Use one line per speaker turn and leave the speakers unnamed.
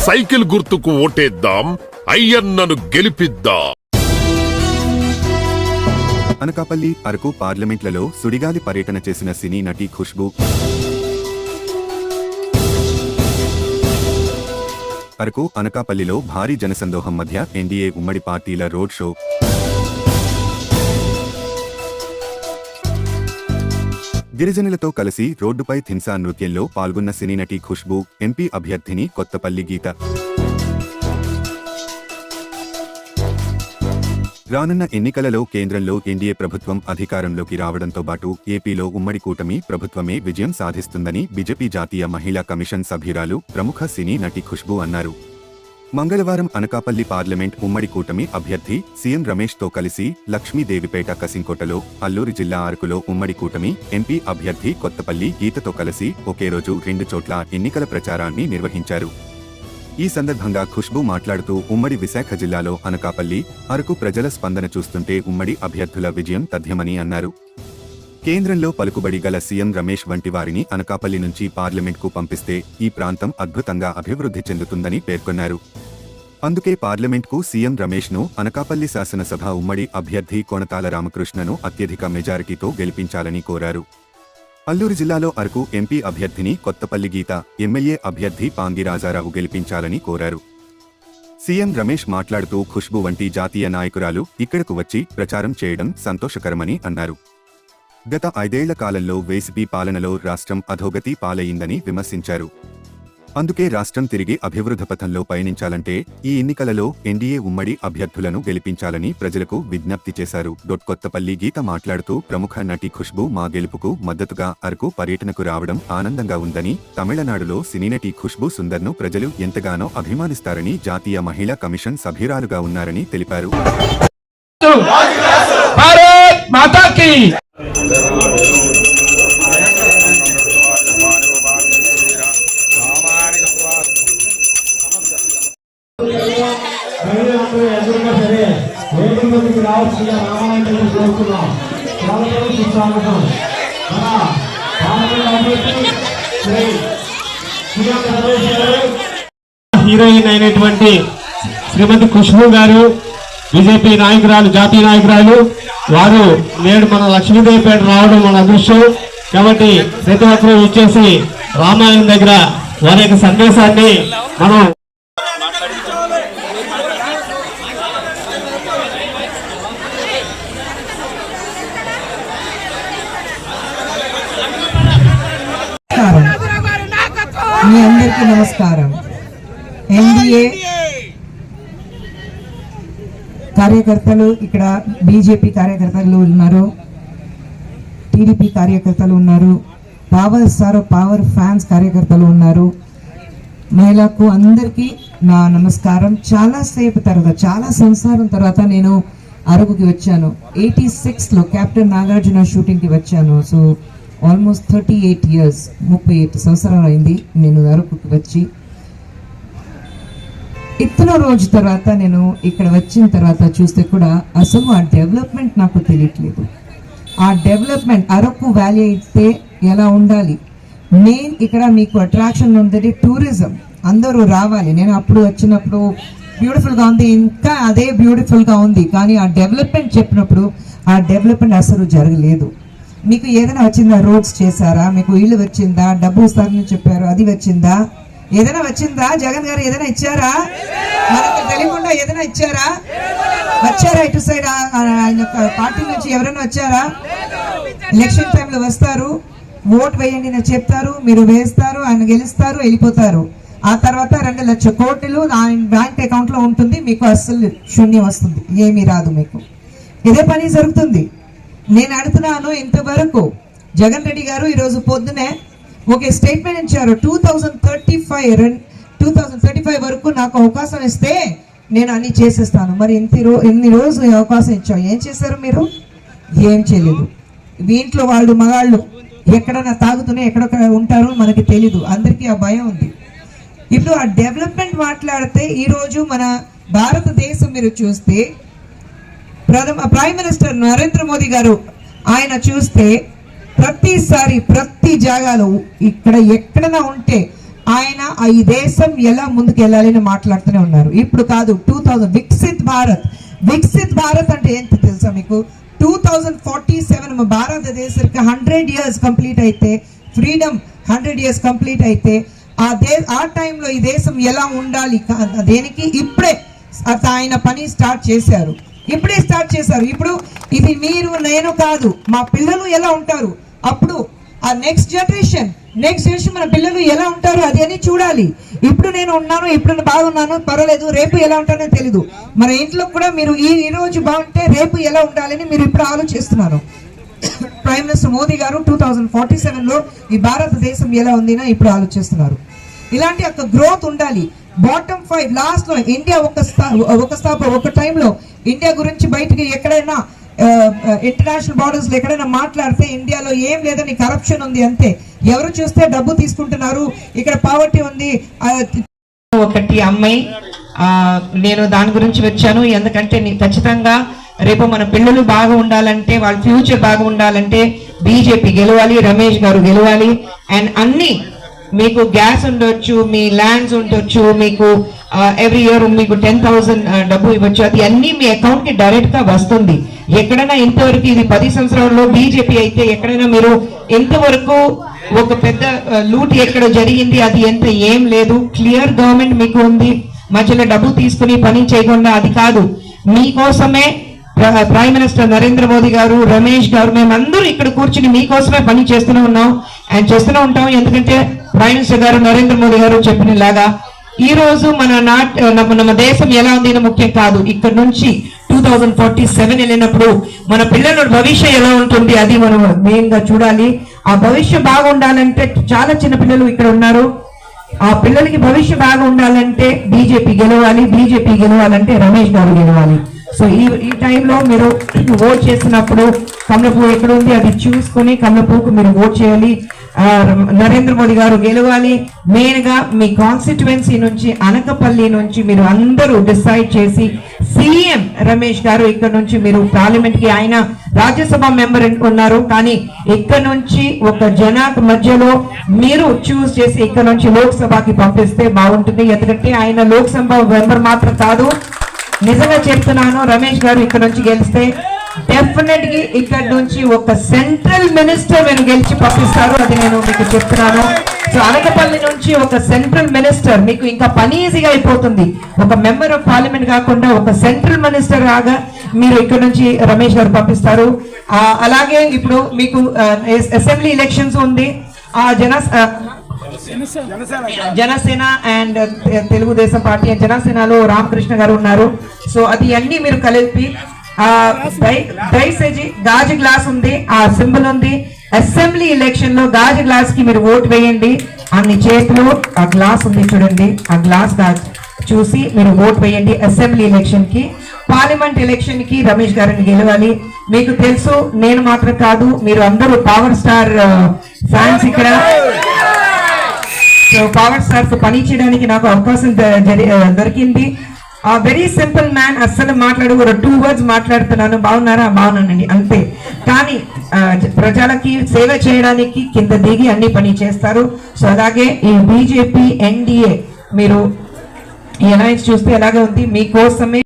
Cycle గుర్తుకు ఓటేద్దాం, అయ్యన్నను గెలిపిద్దాం.
అనకాపల్లి, అరకు పార్లమెంట్లలో సుడిగాలి పర్యటన చేసిన సినీ నటి ఖుష్బూ. అరకు, అనకాపల్లిలో భారీ జనసందోహం మధ్య ఎన్డీఏ ఉమ్మడి పార్టీల రోడ్ షో. గిరిజనులతో కలిసి రోడ్డుపై థింసా నృత్యంలో పాల్గొన్న సినీ నటి ఖుష్బూ, ఎంపీ అభ్యర్థిని కొత్తపల్లి గీత. రానున్న ఎన్నికలలో కేంద్రంలో ఎన్డీఏ ప్రభుత్వం అధికారంలోకి రావడంతో పాటు ఏపీలో ఉమ్మడి కూటమి ప్రభుత్వమే విజయం సాధిస్తుందని బీజేపీ జాతీయ మహిళా కమిషన్ సభ్యురాలు, ప్రముఖ సినీ నటి ఖుష్బూ అన్నారు. మంగళవారం అనకాపల్లి పార్లమెంట్ ఉమ్మడి కూటమి అభ్యర్థి సీఎం రమేష్ తో కలిసి లక్ష్మీదేవిపేట, కసింకోటలో, అల్లూరి జిల్లా అరకులో ఉమ్మడి కూటమి ఎంపీ అభ్యర్థి కొత్తపల్లి గీతతో కలిసి ఒకే రోజు 2 చోట్ల ఎన్నికల ప్రచారాన్ని నిర్వహించారు. ఈ సందర్భంగా ఖుష్బూ మాట్లాడుతూ ఉమ్మడి విశాఖ జిల్లాలో అనకాపల్లి, అరకు ప్రజల స్పందన చూస్తుంటే ఉమ్మడి అభ్యర్థుల విజయం తథ్యమని అన్నారు. కేంద్రంలో పలుకుబడి గల సీఎం రమేష్ వంటి వారిని అనకాపల్లి నుంచి పార్లమెంట్కు పంపిస్తే ఈ ప్రాంతం అద్భుతంగా అభివృద్ధి చెందుతుందని పేర్కొన్నారు. అందుకే పార్లమెంట్కు సీఎం రమేష్ను అనకాపల్లి శాసనసభ ఉమ్మడి అభ్యర్థి కొణతాల రామకృష్ణను అత్యధిక మెజారిటీతో గెలిపించాలని కోరారు. అల్లూరు జిల్లాలో అరకు ఎంపీ అభ్యర్థిని కొత్తపల్లి గీత, ఎమ్మెల్యే అభ్యర్థి పాంగి రాజారావు గెలిపించాలని కోరారు. సీఎం రమేష్ మాట్లాడుతూ ఖుష్బూ వంటి జాతీయ నాయకురాలు ఇక్కడకు వచ్చి ప్రచారం చేయడం సంతోషకరమని అన్నారు. గత 5 ఏళ్ల కాలంలో వైసీపీ పాలనలో రాష్ట్రం అధోగతి పాలయ్యిందని విమర్శించారు. అందుకే రాష్ట్రం తిరిగి అభివృద్ధి పథంలో పయనించాలంటే ఈ ఎన్నికలలో ఎన్డీఏ ఉమ్మడి అభ్యర్థులను గెలిపించాలని ప్రజలకు విజ్ఞప్తి చేశారు. కొత్తపల్లి గీత మాట్లాడుతూ ప్రముఖ నటి ఖుష్బూ మా గెలుపుకు మద్దతుగా అరకు పర్యటనకు రావడం ఆనందంగా ఉందని, తమిళనాడులో సినీ నటి ఖుష్బూ సుందర్ను ప్రజలు ఎంతగానో అభిమానిస్తారని, జాతీయ మహిళా కమిషన్ సభ్యురాలుగా ఉన్నారని తెలిపారు.
హీరోయిన్ అయినటువంటి శ్రీమతి ఖుష్బూ గారు, బీజేపీ నాయకురాలు, జాతీయ నాయకురాలు, వారు నేడు మన లక్ష్మీదేవిపేట రావడం మన అదృష్టం. కాబట్టి ప్రతి ఒక్కరూ ఇచ్చేసి రామాయణం దగ్గర వారి యొక్క సందేశాన్ని మనం
మీ అందరికీ నమస్కారం. ఎన్డీఏ కార్యకర్తలు, ఇక్కడ బీజేపీ కార్యకర్తలు ఉన్నారు, టీడీపీ కార్యకర్తలు ఉన్నారు, పవర్ ఫ్యాన్స్ కార్యకర్తలు ఉన్నారు. మహిళకు అందరికీ నా నమస్కారం. చాలాసేపు తర్వాత, చాలా సంవత్సరం తర్వాత నేను అరకుకి వచ్చాను. 86లో కెప్టెన్ నాగార్జున షూటింగ్కి వచ్చాను. సో ఆల్మోస్ట్ 38 years, 38 సంవత్సరాలు అయింది నేను అరకుకి వచ్చి. ఇతను రోజు తర్వాత నేను ఇక్కడ వచ్చిన తర్వాత చూస్తే కూడా అసలు ఆ డెవలప్మెంట్ నాకు తెలియట్లేదు. ఆ డెవలప్మెంట్ అరకు వ్యాలీ అయితే ఎలా ఉండాలి, మెయిన్ ఇక్కడ మీకు అట్రాక్షన్ ఉండేది టూరిజం, అందరూ రావాలి. నేను అప్పుడు వచ్చినప్పుడు బ్యూటిఫుల్గా ఉంది, ఇంకా అదే బ్యూటిఫుల్గా ఉంది, కానీ ఆ డెవలప్మెంట్ చెప్పినప్పుడు ఆ డెవలప్మెంట్ అసలు జరగలేదు. మీకు ఏదైనా వచ్చిందా? రోడ్స్ చేశారా? మీకు ఇల్లు వచ్చిందా? డబ్బు ఇస్తారని చెప్పారు, అది వచ్చిందా? ఏదైనా వచ్చిందా? జగన్ గారు ఏదైనా ఇచ్చారా? మనకు తెలియకుండా ఏదైనా ఇచ్చారా? వచ్చారా? ఇటు సైడ్ ఆయన పార్టీ నుంచి ఎవరైనా వచ్చారా? ఎలక్షన్ టైంలో వస్తారు, ఓట్ వేయండి అని చెప్తారు, మీరు వేస్తారు, ఆయన గెలుస్తారు, వెళ్ళిపోతారు. ఆ తర్వాత 2 లక్షల కోట్లు ఆయన బ్యాంక్ అకౌంట్ లో ఉంటుంది, మీకు అస్సలు శూన్యం వస్తుంది, ఏమీ రాదు మీకు. ఇదే పని జరుగుతుంది. నేను అడుగుతున్నాను, ఇంతవరకు జగన్ రెడ్డి గారు ఈరోజు పొద్దునే ఒక స్టేట్మెంట్ ఇచ్చారు, 2035 వరకు నాకు అవకాశం ఇస్తే నేను అన్ని చేసేస్తాను. మరి ఎన్ని రోజులు అవకాశం ఇచ్చావు, ఏం చేశారు మీరు? ఏం చేయలేదు. వీంట్లో వాళ్ళు మగాళ్ళు ఎక్కడన్నా తాగుతూనే ఎక్కడొక్కడ ఉంటారు, మనకి తెలీదు, అందరికీ ఆ భయం ఉంది. ఇప్పుడు ఆ డెవలప్మెంట్ మాట్లాడితే ఈరోజు మన భారతదేశం మీరు చూస్తే ప్రైమ్ మినిస్టర్ నరేంద్ర మోదీ గారు ఆయన చూస్తే ప్రతిసారి ప్రతి జాగాలో ఇక్కడ ఎక్కడైనా ఉంటే ఆయన ఈ దేశం ఎలా ముందుకు వెళ్ళాలని మాట్లాడుతూనే ఉన్నారు. ఇప్పుడు కాదు 2000 వికసిత్ భారత్ అంటే ఏంటి తెలుసా మీకు? 2047 భారతదేశానికి 100 years కంప్లీట్ అయితే, ఫ్రీడమ్ 100 years కంప్లీట్ అయితే ఆ టైంలో ఈ దేశం ఎలా ఉండాలి దేనికి ఇప్పుడే ఆయన పని స్టార్ట్ చేశారు. ఇప్పుడు ఇది మీరు నేను కాదు, మా పిల్లలు ఎలా ఉంటారు, అప్పుడు ఆ నెక్స్ట్ జనరేషన్ మన పిల్లలు ఎలా ఉంటారు అది అని చూడాలి. ఇప్పుడు నేను ఉన్నాను, ఇప్పుడు బాగున్నాను, పర్వాలేదు, రేపు ఎలా ఉంటానో తెలీదు. మన ఇంట్లో కూడా మీరు ఈ రోజు బాగుంటే రేపు ఎలా ఉండాలని మీరు ఇప్పుడు ఆలోచిస్తున్నారు. ప్రైమ్ మినిస్టర్ మోదీ గారు 2047లో ఈ భారతదేశం ఎలా ఉందినా ఇప్పుడు ఆలోచిస్తున్నారు. ఇలాంటి ఒక గ్రోత్ ఉండాలి. బాటమ్ 5 లాస్ట్ లో ఇండియా ఒక టైంలో ఇండియా గురించి బయటికి ఎక్కడైనా ఇంటర్నేషనల్ బార్డర్స్ లో ఎక్కడైనా మాట్లాడితే ఇండియాలో ఏం లేదని కరప్షన్ ఉంది అంతే, ఎవరు చూస్తే డబ్బు తీసుకుంటున్నారు, ఇక్కడ పావర్టీ ఉంది.
ఒకటి అమ్మాయి నేను దాని గురించి వచ్చాను ఎందుకంటే ఖచ్చితంగా రేపు మన పిల్లలు బాగా ఉండాలంటే, వాళ్ళ ఫ్యూచర్ బాగా ఉండాలంటే బీజేపీ గెలవాలి, రమేష్ గారు గెలవాలి. అండ్ అన్ని మీకు గ్యాస్ ఉండొచ్చు, మీ ల్యాండ్స్ ఉండొచ్చు, మీకు ఎవ్రీ ఇయర్ మీకు 10,000 డబ్బు ఇవ్వచ్చు, అది అన్ని మీ అకౌంట్ కి డైరెక్ట్ గా వస్తుంది. ఎక్కడైనా ఇంతవరకు ఇది 10 సంవత్సరాల్లో బీజేపీ అయితే ఎక్కడైనా మీరు ఇంతవరకు ఒక పెద్ద లూట్ ఎక్కడ జరిగింది అది ఎంత ఏం లేదు. క్లియర్ గవర్నమెంట్ మీకు ఉంది. మధ్యలో డబ్బు తీసుకుని పని చేయకుండా అది కాదు, మీకోసమే ప్రైమ్ మినిస్టర్ నరేంద్ర మోదీ గారు, రమేష్ గారు, మేమందరూ ఇక్కడ కూర్చుని మీకోసమే పని చేస్తూనే ఉన్నాం అండ్ చేస్తూనే ఉంటాం. ఎందుకంటే ప్రైమ్ మినిస్టర్ గారు నరేంద్ర మోదీ గారు చెప్పినలాగా ఈ రోజు మన దేశం ఎలా ఉంది ముఖ్యం కాదు, ఇక్కడ నుంచి 2047 వెళ్ళినప్పుడు మన పిల్లల భవిష్యం ఎలా ఉంటుంది అది మనం మెయిన్ గా చూడాలి. ఆ భవిష్యం బాగుండాలంటే చాలా చిన్న పిల్లలు ఇక్కడ ఉన్నారు, ఆ పిల్లలకి భవిష్యం బాగా ఉండాలంటే బీజేపీ గెలవాలంటే రమేష్ గారు గెలవాలి. సో ఈ టైంలో మీరు ఓట్ చేసినప్పుడు కమలపువ్వు ఎక్కడ ఉంది అది చూసుకొని కమలపువ్వుకు మీరు ఓట్ చేయాలి. నరేంద్ర మోదీ గారు గెలవాలి. మెయిన్ గా మీ కాన్స్టిట్యువెన్సీ నుంచి అనకపల్లి నుంచి మీరు అందరూ డిసైడ్ చేసి సీఎం రమేష్ గారు ఇక్కడ నుంచి మీరు పార్లమెంట్ కి, ఆయన రాజ్యసభ మెంబర్ ఉన్నారు కానీ ఇక్కడ నుంచి ఒక జనాకు మధ్యలో మీరు చూస్ చేసి ఇక్కడ నుంచి లోక్సభకి పంపిస్తే బాగుంటుంది. ఎందుకంటే ఆయన లోక్సభ మెంబర్ మాత్రం కాదు, నిజంగా చెప్తున్నాను, రమేష్ గారు ఇక్కడ నుంచి గెలిస్తే డెఫినెట్ గా ఇక్కడ నుంచి ఒక సెంట్రల్ మినిస్టర్ మీరు గెలిచి పంపిస్తారు, అది నేను మీకు చెప్తున్నాను. సో అనకపల్లి నుంచి ఒక సెంట్రల్ మినిస్టర్ మీకు ఇంకా పని ఈజీగా అయిపోతుంది. ఒక మెంబర్ ఆఫ్ పార్లమెంట్ కాకుండా ఒక సెంట్రల్ మినిస్టర్ లాగా మీరు ఇక్కడ నుంచి రమేష్ గారు పంపిస్తారు. అలాగే ఇప్పుడు మీకు అసెంబ్లీ ఎలక్షన్స్ ఉంది, జనసేన అండ్ తెలుగుదేశం పార్టీ, జనసేనలో రామకృష్ణ గారు ఉన్నారు. సో అది అన్ని మీరు కలిపి దయచేసి గాజు గ్లాస్ ఉంది, ఆ సింబల్ ఉంది, అసెంబ్లీ ఎలక్షన్ లో గాజు గ్లాస్ కి మీరు ఓటు వేయండి. అన్ని చేతిలో ఆ గ్లాస్ ఉంది చూడండి, ఆ గ్లాస్ చూసి మీరు ఓటు వేయండి. అసెంబ్లీ ఎలక్షన్ కి, పార్లమెంట్ ఎలక్షన్ కి రమేష్ గారిని గెలవాలి. మీకు తెలుసు, నేను మాత్రం కాదు, మీరు అందరూ పవర్ స్టార్ ఫ్యాన్స్ ఇక్కడ. సో పవర్ స్టార్ తో పని చేయడానికి నాకు అవకాశం దొరికింది. వెరీ సింపుల్ మ్యాన్, అస్సలు మాట్లాడు 2 words మాట్లాడుతున్నాను, బాగున్నానండి అంతే. కానీ ప్రజలకి సేవ చేయడానికి కింద దిగి అన్ని పని చేస్తారు. సో అలాగే ఈ బీజేపీ ఎన్డీఏ మీరు ఈ అలయన్స్ చూస్తే ఎలాగే ఉంది, మీకోసమే